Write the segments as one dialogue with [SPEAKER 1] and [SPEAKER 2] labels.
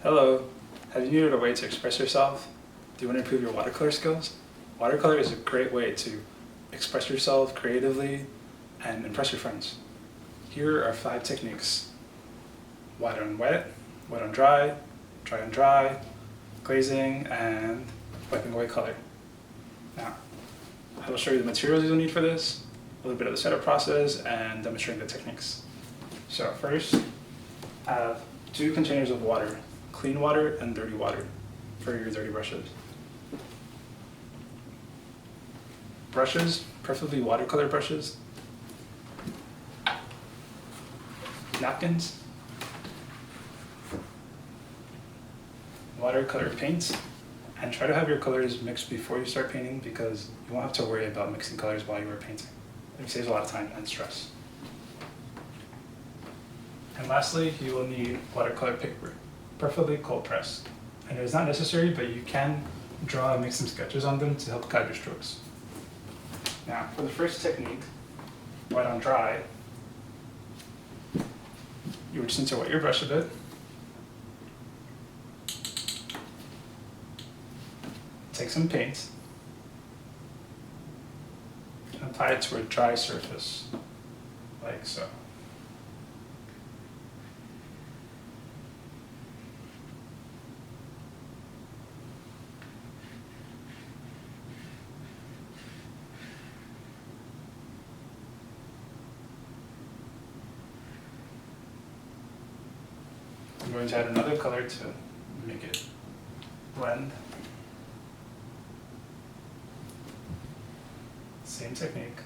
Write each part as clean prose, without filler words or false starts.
[SPEAKER 1] Hello, have you needed a way to express yourself? Do you want to improve your watercolor skills? Watercolor is a great way to express yourself creatively and impress your friends. Here are 5 techniques: wet on wet, wet on dry, dry on dry, glazing, and wiping away color. Now, I will show you the materials you'll need for this, a little bit of the setup process, and demonstrating the techniques. So first, I have 2 containers of water, clean water and dirty water for your dirty brushes. Brushes, preferably watercolor brushes. Napkins. Watercolor paint. And try to have your colors mixed before you start painting because you won't have to worry about mixing colors while you are painting. It saves a lot of time and stress. And lastly, you will need watercolor paper, preferably cold pressed. And it is not necessary, but you can draw and make some sketches on them to help guide your strokes. Now, for the first technique, wet on dry, you would just need to wet your brush a bit. Take some paint and apply it to a dry surface, like so. I'm going to add another color to make it blend. Same technique.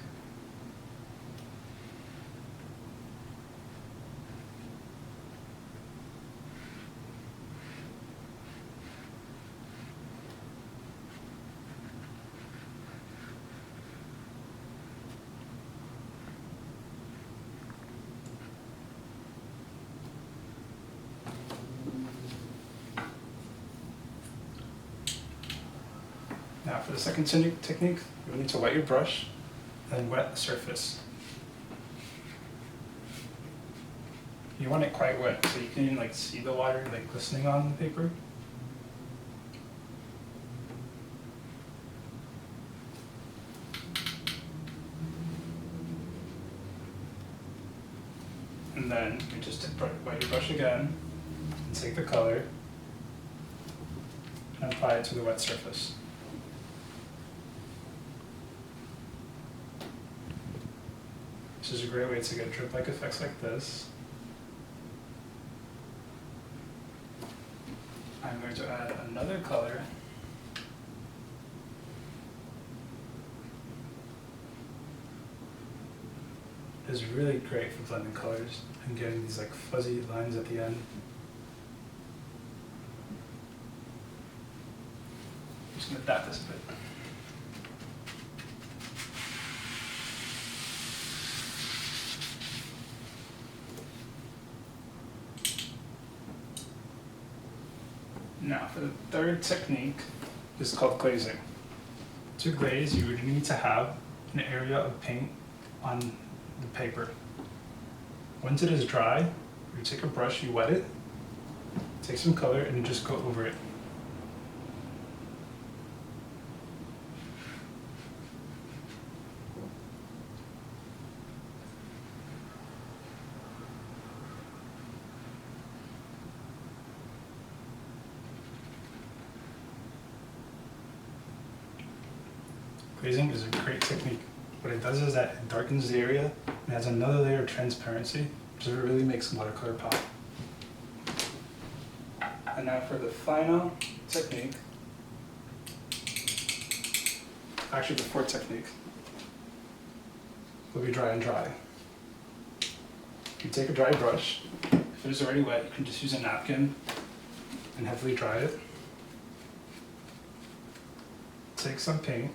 [SPEAKER 1] Now for the second technique, you'll need to wet your brush and wet the surface. You want it quite wet so you can even see the water glistening on the paper. And then you just wet your brush again and take the color and apply it to the wet surface. This is a great way to get drip-like effects like this. I'm going to add another color. It's really great for blending colors and getting these fuzzy lines at the end. I'm just going to dot this a bit. Now for the third technique, this is called glazing. To glaze, you would need to have an area of paint on the paper. Once it is dry, you take a brush, you wet it, take some color, and you just go over it. Glazing is a great technique. What it does is that it darkens the area and adds another layer of transparency, which really makes watercolor pop. And now for the final technique, actually the fourth technique, will be dry and dry. You take a dry brush. If it is already wet, you can just use a napkin and heavily dry it. Take some paint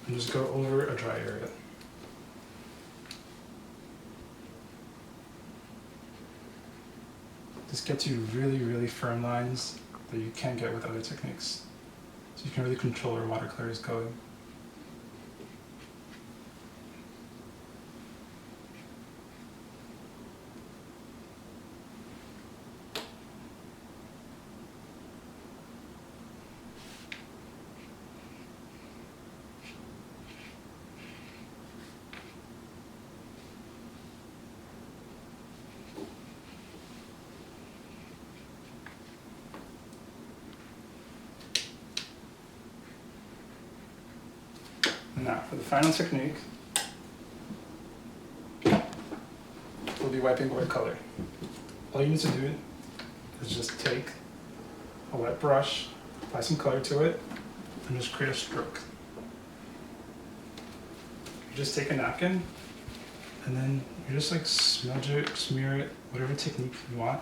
[SPEAKER 1] and just go over a dry area. This gets you really, really firm lines that you can't get with other techniques. So you can really control where watercolor is going. for the final technique, we'll be wiping away color. All you need to do is just take a wet brush, apply some color to it, and just create a stroke. You just take a napkin, and then you just like smudge it, smear it, whatever technique you want.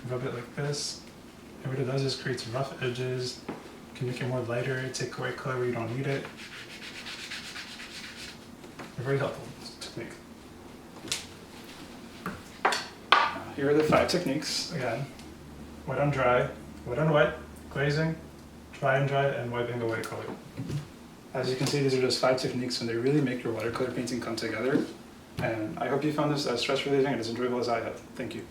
[SPEAKER 1] Rub it like this. And what it does is creates rough edges, can make it more lighter, take away color where you don't need it. They're very helpful technique. Here are the 5 techniques again. Wet on dry, wet on wet, glazing, dry on dry, and wiping away color. As you can see, these are just 5 techniques and they really make your watercolor painting come together. And I hope you found this as stress relieving and as enjoyable as I have. Thank you.